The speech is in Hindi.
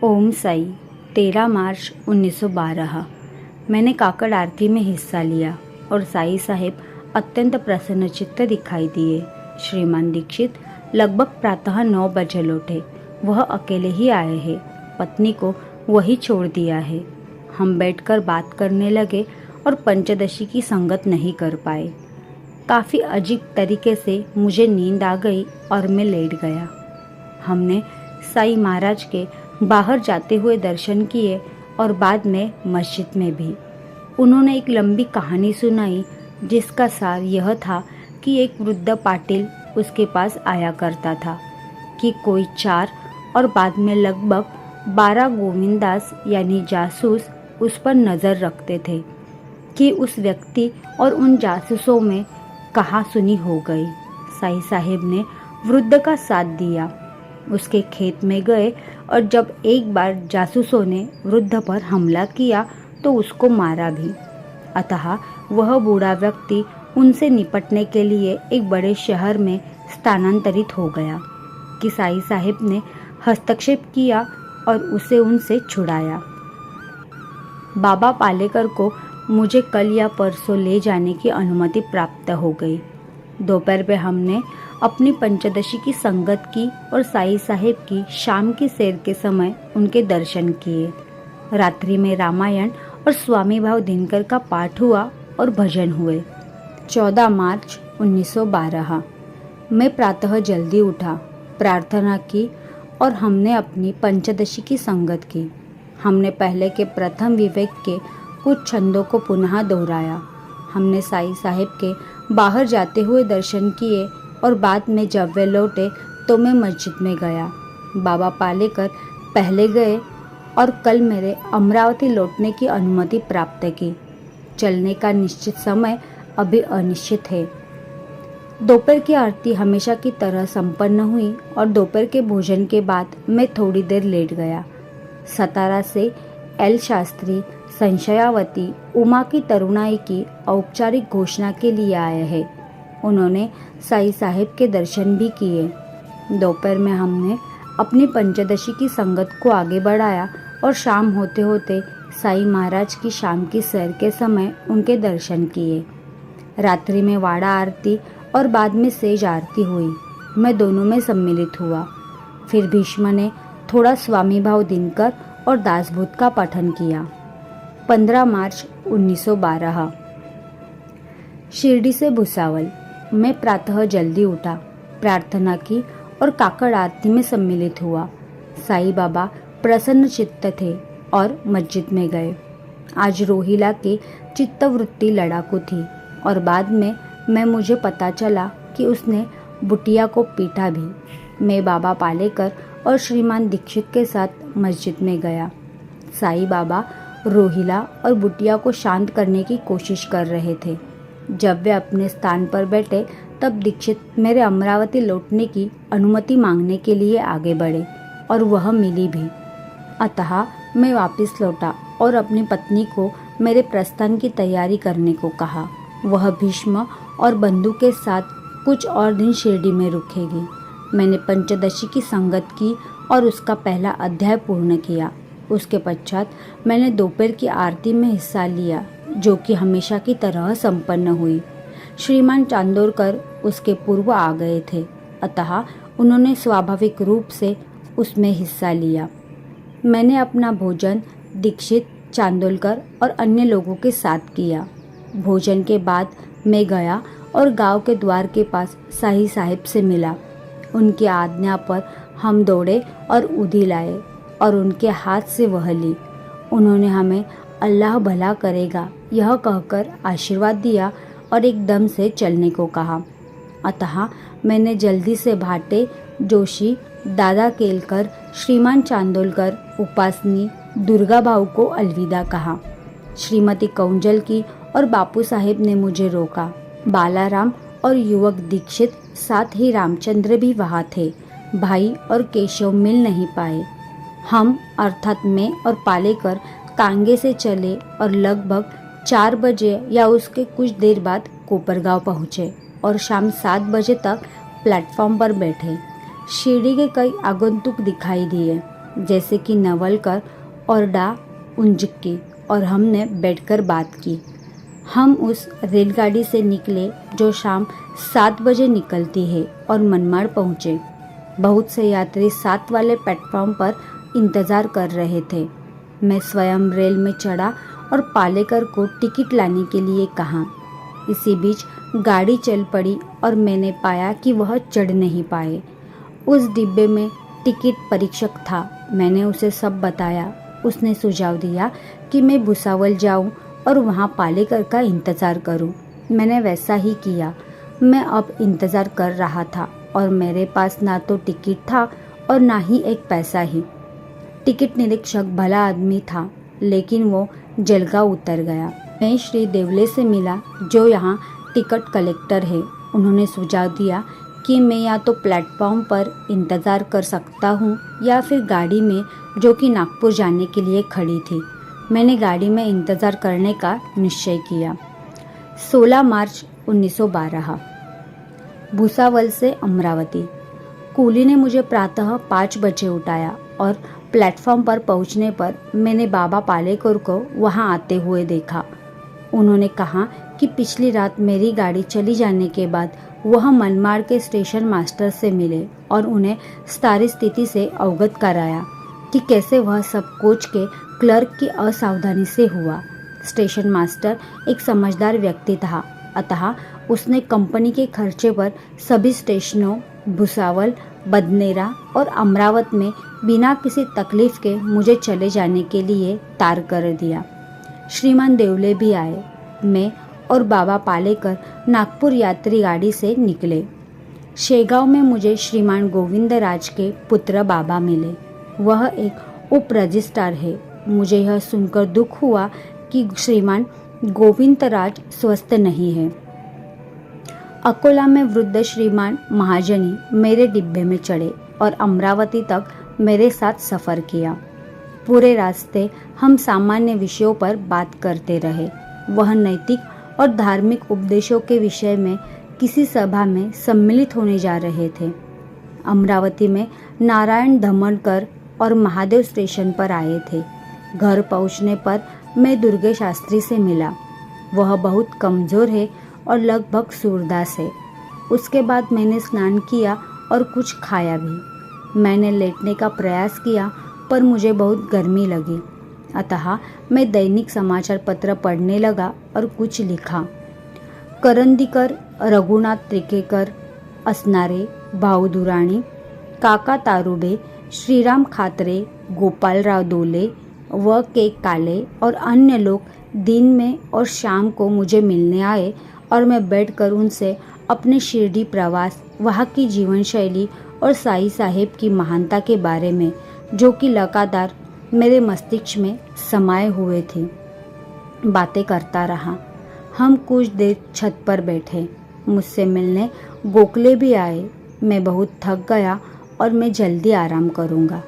ओम साई 13 मार्च 1912। मैंने काकड़ आरती में हिस्सा लिया और साई साहेब अत्यंत प्रसन्नचित्त दिखाई दिए। श्रीमान दीक्षित लगभग प्रातः 9 बजे लौटे। वह अकेले ही आए हैं, पत्नी को वही छोड़ दिया है। हम बैठकर बात करने लगे और पंचदशी की संगत नहीं कर पाए। काफ़ी अजीब तरीके से मुझे नींद आ गई और मैं लेट गया। हमने साई महाराज के बाहर जाते हुए दर्शन किए और बाद में मस्जिद में भी। उन्होंने एक लंबी कहानी सुनाई जिसका सार यह था कि एक वृद्ध पाटिल उसके पास आया करता था कि कोई 4 और बाद में लगभग 12 गोविंदास यानी जासूस उस पर नज़र रखते थे कि उस व्यक्ति और उन जासूसों में कहाँ सुनी हो गई। साई साहेब ने वृद्ध का साथ दिया, उसके खेत में गए और जब एक बार जासूसों ने वृद्ध पर हमला किया तो उसको मारा भी। अतः वह बूढ़ा व्यक्ति उनसे निपटने के लिए एक बड़े शहर में स्थानांतरित हो गया कि साई साहेब ने हस्तक्षेप किया और उसे उनसे छुड़ाया। बाबा पालेकर को मुझे कल या परसों ले जाने की अनुमति प्राप्त हो गई। दोपहर में हमने अपनी पंचदशी की संगत की और साई साहेब की शाम की सैर के समय उनके दर्शन किए। रात्रि में रामायण और स्वामी भाव दिनकर का पाठ हुआ और भजन हुए। 14 मार्च 1912। मैं प्रातः जल्दी उठा, प्रार्थना की और हमने अपनी पंचदशी की संगत की। हमने पहले के प्रथम विवेक के कुछ छंदों को पुनः दोहराया। हमने साई साहेब के बाहर जाते हुए दर्शन किए और बाद में जब वे लौटे तो मैं मस्जिद में गया। बाबा पालेकर पहले गए और कल मेरे अमरावती लौटने की अनुमति प्राप्त की। चलने का निश्चित समय अभी अनिश्चित है। दोपहर की आरती हमेशा की तरह संपन्न हुई और दोपहर के भोजन के बाद मैं थोड़ी देर लेट गया। सतारा से एल शास्त्री संशयावती उमा की तरुणाई की औपचारिक घोषणा के लिए आए हैं। उन्होंने साई साहेब के दर्शन भी किए। दोपहर में हमने अपनी पंचदशी की संगत को आगे बढ़ाया और शाम होते होते साई महाराज की शाम की सैर के समय उनके दर्शन किए। रात्रि में वाड़ा आरती और बाद में सेज आरती हुई। मैं दोनों में सम्मिलित हुआ। फिर भीष्म ने थोड़ा स्वामी भाव दिनकर और दासभूत का पठन किया। 15 मार्च 1912। शिरडी से भुसावल। मैं प्रातः जल्दी उठा, प्रार्थना की और काकड़ आरती में सम्मिलित हुआ। साईं बाबा प्रसन्न चित्त थे और मस्जिद में गए। आज रोहिला की चित्तवृत्ति लड़ाकू थी और बाद में मुझे पता चला कि उसने बुटिया को पीटा भी। मैं बाबा पालेकर और श्रीमान दीक्षित के साथ मस्जिद में गया। साईं बाबा रोहिला और बुटिया को शांत करने की कोशिश कर रहे थे। जब वे अपने स्थान पर बैठे तब दीक्षित मेरे अमरावती लौटने की अनुमति मांगने के लिए आगे बढ़े और वह मिली भी। अतः मैं वापस लौटा और अपनी पत्नी को मेरे प्रस्थान की तैयारी करने को कहा। वह भीष्म और बंधु के साथ कुछ और दिन शिरडी में रुकेगी। मैंने पंचदशी की संगत की और उसका पहला अध्याय पूर्ण किया। उसके पश्चात मैंने दोपहर की आरती में हिस्सा लिया जो कि हमेशा की तरह संपन्न हुई। श्रीमान चांदोरकर उसके पूर्व आ गए थे, अतः उन्होंने स्वाभाविक रूप से उसमें हिस्सा लिया। मैंने अपना भोजन दीक्षित, चांदोलकर और अन्य लोगों के साथ किया। भोजन के बाद मैं गया और गांव के द्वार के पास साई साहेब से मिला। उनकी आज्ञा पर हम दौड़े और उधी लाए और उनके हाथ से वह ली। उन्होंने हमें अल्लाह भला करेगा यह कहकर आशीर्वाद दिया और एकदम से चलने को कहा। अतः मैंने जल्दी से भाटे, जोशी, दादा केलकर, श्रीमान चांदोलकर, उपासनी, दुर्गा भाऊ को अलविदा कहा। श्रीमती कौंजल की और बापू साहेब ने मुझे रोका। बालाराम और युवक दीक्षित साथ ही रामचंद्र भी वहाँ थे। भाई और केशव मिल नहीं पाए। हम अर्थात मैं और पालेकर कांगे से चले और लगभग 4 बजे या उसके कुछ देर बाद कोपरगांव पहुँचे और शाम 7 बजे तक प्लेटफॉर्म पर बैठे। शिरडी के कई आगंतुक दिखाई दिए। जैसे कि नवलकर और डा उंजक्की, और हमने बैठकर बात की। हम उस रेलगाड़ी से निकले जो शाम 7 बजे निकलती है और मनमाड़ पहुँचे। बहुत से यात्री 7 वाले प्लेटफॉर्म पर इंतज़ार कर रहे थे। मैं स्वयं रेल में चढ़ा और पालेकर को टिकट लाने के लिए कहा। इसी बीच गाड़ी चल पड़ी और मैंने पाया कि वह चढ़ नहीं पाए। उस डिब्बे में टिकट परीक्षक था। मैंने उसे सब बताया। उसने सुझाव दिया कि मैं भुसावल जाऊं और वहां पालेकर का इंतज़ार करूं। मैंने वैसा ही किया। मैं अब इंतज़ार कर रहा था और मेरे पास ना तो टिकट था और ना ही एक पैसा ही। टिकट निरीक्षक भला आदमी था, लेकिन वो जलगांव उतर गया। मैं श्री देवले से मिला जो यहाँ टिकट कलेक्टर है। उन्होंने सुझाव दिया कि मैं या तो प्लेटफॉर्म पर इंतज़ार कर सकता हूँ या फिर गाड़ी में, जो कि नागपुर जाने के लिए खड़ी थी। मैंने गाड़ी में इंतज़ार करने का निश्चय किया। 16 मार्च 1912। भुसावल से अमरावती। कूली ने मुझे प्रातः 5 बजे उठाया और प्लेटफॉर्म पर पहुंचने पर मैंने बाबा पालेकर को वहां आते हुए देखा। उन्होंने कहा कि पिछली रात मेरी गाड़ी चली जाने के बाद वह मनमाड़ के स्टेशन मास्टर से मिले और उन्हें सारी स्थिति से अवगत कराया कि कैसे वह सब कोच के क्लर्क की असावधानी से हुआ। स्टेशन मास्टर एक समझदार व्यक्ति था, अतः उसने कंपनी के खर्चे पर सभी स्टेशनों भुसावल, बदनेरा और अमरावत में बिना किसी तकलीफ के मुझे चले जाने के लिए तार कर दिया। श्रीमान देवले भी आए। मैं और बाबा पालेकर नागपुर यात्री गाड़ी से निकले। शेगांव में मुझे श्रीमान गोविंदराज के पुत्र बाबा मिले। वह एक उप रजिस्ट्रार है। मुझे यह सुनकर दुख हुआ कि श्रीमान गोविंदराज स्वस्थ नहीं है। अकोला में वृद्ध श्रीमान महाजनी मेरे डिब्बे में चढ़े और अमरावती तक मेरे साथ सफ़र किया। पूरे रास्ते हम सामान्य विषयों पर बात करते रहे। वह नैतिक और धार्मिक उपदेशों के विषय में किसी सभा में सम्मिलित होने जा रहे थे। अमरावती में नारायण धमनकर और महादेव स्टेशन पर आए थे। घर पहुंचने पर मैं दुर्गे शास्त्री से मिला। वह बहुत कमज़ोर है और लगभग सूरदास है। उसके बाद मैंने स्नान किया और कुछ खाया भी। मैंने लेटने का प्रयास किया पर मुझे बहुत गर्मी लगी, अतः मैं दैनिक समाचार पत्र पढ़ने लगा और कुछ लिखा। करंदीकर, रघुनाथ त्रिकेकर, असनारे, भाऊ दुराणी, काका तारुबे, श्रीराम खातरे, गोपालराव दोले व के काले और अन्य लोग दिन में और शाम को मुझे मिलने आए और मैं बैठकर उनसे अपने शिरडी प्रवास, वहाँ की जीवन शैली और साईं साहेब की महानता के बारे में, जो कि लगातार मेरे मस्तिष्क में समाये हुए थी, बातें करता रहा। हम कुछ देर छत पर बैठे। मुझसे मिलने गोखले भी आए। मैं बहुत थक गया और मैं जल्दी आराम करूँगा।